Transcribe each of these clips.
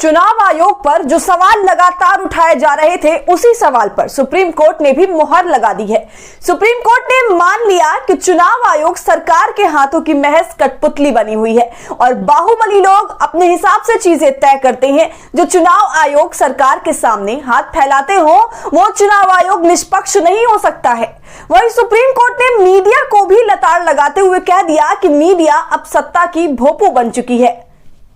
चुनाव आयोग पर जो सवाल लगातार उठाए जा रहे थे, उसी सवाल पर सुप्रीम कोर्ट ने भी मुहर लगा दी है। सुप्रीम कोर्ट ने मान लिया कि चुनाव आयोग सरकार के हाथों की महज कठपुतली बनी हुई है और बाहुबली लोग अपने हिसाब से चीजें तय करते हैं। जो चुनाव आयोग सरकार के सामने हाथ फैलाते हो, वो चुनाव आयोग निष्पक्ष नहीं हो सकता है। वहीं सुप्रीम कोर्ट ने मीडिया को भी लताड़ लगाते हुए कह दिया कि मीडिया अब सत्ता की भोपू बन चुकी है।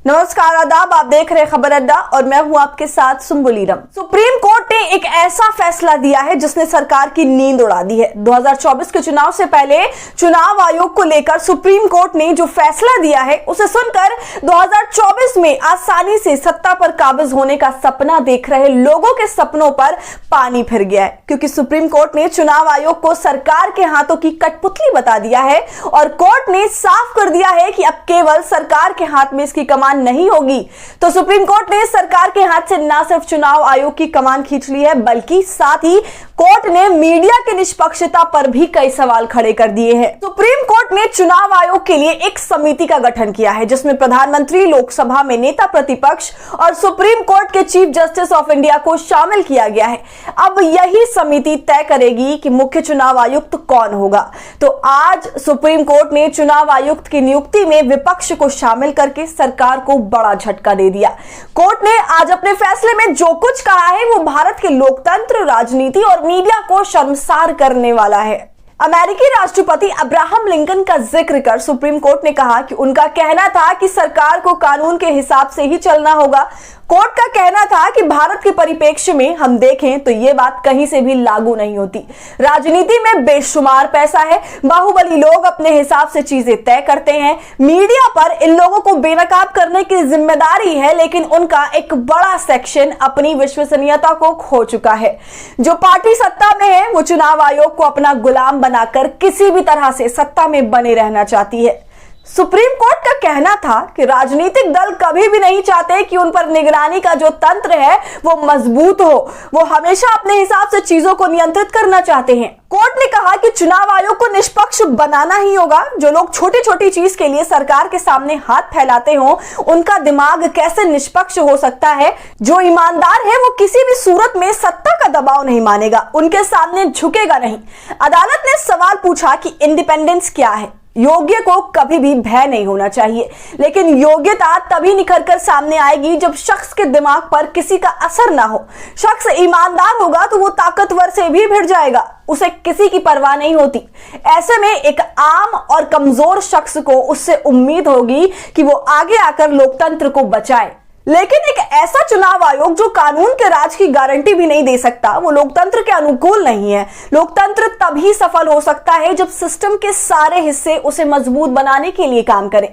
नमस्कार, आदाब, आप देख रहे हैं खबर अड्डा और मैं हूं आपके साथ सुम्बुलीरम। सुप्रीम कोर्ट ने एक ऐसा फैसला दिया है जिसने सरकार की नींद उड़ा दी है। 2024 के चुनाव से पहले चुनाव आयोग को लेकर सुप्रीम कोर्ट ने जो फैसला दिया है, उसे सुनकर 2024 में आसानी से सत्ता पर काबिज होने का सपना देख रहे लोगों के सपनों पर पानी फिर गया है, क्योंकि सुप्रीम कोर्ट ने चुनाव आयोग को सरकार के हाथों की कठपुतली बता दिया है और कोर्ट ने साफ कर दिया है कि अब केवल सरकार के हाथ में इसकी कमान नहीं होगी। तो सुप्रीम कोर्ट ने सरकार के हाथ से न सिर्फ चुनाव आयोग की कमान खींच ली है, बल्कि साथ ही कोर्ट ने मीडिया की निष्पक्षता पर भी कई सवाल खड़े कर दिए हैं। सुप्रीम कोर्ट ने चुनाव आयोग के लिए एक समिति का गठन किया है, जिसमें प्रधानमंत्री, लोकसभा में नेता प्रतिपक्ष और सुप्रीम कोर्ट के चीफ जस्टिस ऑफ इंडिया को शामिल किया गया है। अब यही समिति तय करेगी कि मुख्य चुनाव आयुक्त कौन होगा। तो आज सुप्रीम कोर्ट ने चुनाव आयुक्त की नियुक्ति में विपक्ष को शामिल करके सरकार को बड़ा झटका दे दिया। कोर्ट ने आज अपने फैसले में जो कुछ कहा है, वो भारत के लोकतंत्र, राजनीति और मीडिया को शर्मसार करने वाला है। अमेरिकी राष्ट्रपति अब्राहम लिंकन का जिक्र कर सुप्रीम कोर्ट ने कहा कि उनका कहना था कि सरकार को कानून के हिसाब से ही चलना होगा। कोर्ट का कहना था कि भारत के परिप्रेक्ष्य में हम देखें तो ये बात कहीं से भी लागू नहीं होती। राजनीति में बेशुमार पैसा है, बाहुबली लोग अपने हिसाब से चीजें तय करते हैं। मीडिया पर इन लोगों को बेनकाब करने की जिम्मेदारी है, लेकिन उनका एक बड़ा सेक्शन अपनी विश्वसनीयता को खो चुका है। जो पार्टी सत्ता में है, वो चुनाव आयोग को अपना गुलाम बनाकर किसी भी तरह से सत्ता में बने रहना चाहती है। सुप्रीम कोर्ट का कहना था कि राजनीतिक दल कभी भी नहीं चाहते कि उन पर निगरानी का जो तंत्र है वो मजबूत हो। वो हमेशा अपने हिसाब से चीजों को नियंत्रित करना चाहते हैं। कोर्ट ने कहा कि चुनाव आयोग को निष्पक्ष बनाना ही होगा। जो लोग छोटी छोटी चीज के लिए सरकार के सामने हाथ फैलाते हो, उनका दिमाग कैसे निष्पक्ष हो सकता है। जो ईमानदार है, वो किसी भी सूरत में सत्ता का दबाव नहीं मानेगा, उनके सामने झुकेगा नहीं। अदालत ने सवाल पूछा कि इंडिपेंडेंस क्या है। योग्य को कभी भी भय नहीं होना चाहिए, लेकिन योग्यता तभी निखर कर सामने आएगी जब शख्स के दिमाग पर किसी का असर ना हो। शख्स ईमानदार होगा तो वो ताकतवर से भी भिड़ जाएगा, उसे किसी की परवाह नहीं होती। ऐसे में एक आम और कमजोर शख्स को उससे उम्मीद होगी कि वो आगे आकर लोकतंत्र को बचाए। लेकिन एक ऐसा चुनाव आयोग जो कानून के राज की गारंटी भी नहीं दे सकता, वो लोकतंत्र के अनुकूल नहीं है। लोकतंत्र तभी सफल हो सकता है जब सिस्टम के सारे हिस्से उसे मजबूत बनाने के लिए काम करें।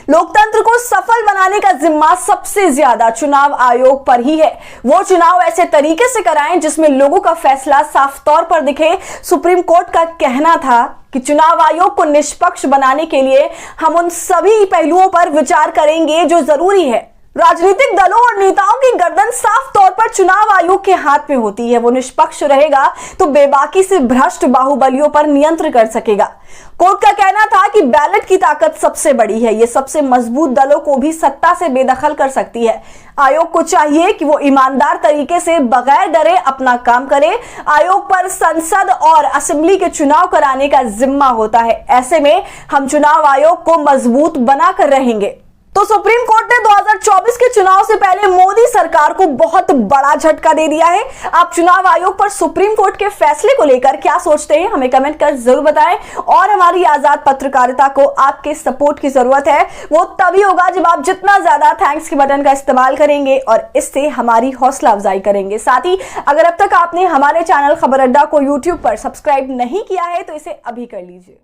लोकतंत्र को सफल बनाने का जिम्मा सबसे ज्यादा चुनाव आयोग पर ही है। वो चुनाव ऐसे तरीके से कराएं जिसमें लोगों का फैसला साफ तौर पर दिखे। सुप्रीम कोर्ट का कहना था कि चुनाव आयोग को निष्पक्ष बनाने के लिए हम उन सभी पहलुओं पर विचार करेंगे जो जरूरी है। राजनीतिक दलों और नेताओं की गर्दन साफ तौर पर चुनाव आयोग के हाथ में होती है। वो निष्पक्ष रहेगा तो बेबाकी से भ्रष्ट बाहुबलियों पर नियंत्रण कर सकेगा। कोर्ट का कहना था कि बैलेट की ताकत सबसे बड़ी है। ये सबसे मजबूत दलों को भी सत्ता से बेदखल कर सकती है। आयोग को चाहिए कि वो ईमानदार तरीके से बगैर डरे अपना काम करे। आयोग पर संसद और असेंबली के चुनाव कराने का जिम्मा होता है। ऐसे में हम चुनाव आयोग को मजबूत बनाकर रहेंगे। तो सुप्रीम कोर्ट ने 2024 के चुनाव से पहले मोदी सरकार को बहुत बड़ा झटका दे दिया है। आप चुनाव आयोग पर सुप्रीम कोर्ट के फैसले को लेकर क्या सोचते हैं, हमें कमेंट कर जरूर बताएं। और हमारी आजाद पत्रकारिता को आपके सपोर्ट की जरूरत है। वो तभी होगा जब आप जितना ज्यादा थैंक्स के बटन का इस्तेमाल करेंगे और इससे हमारी हौसला अफजाई करेंगे। साथ ही अगर अब तक आपने हमारे चैनल खबर अड्डा को यूट्यूब पर सब्सक्राइब नहीं किया है तो इसे अभी कर लीजिए।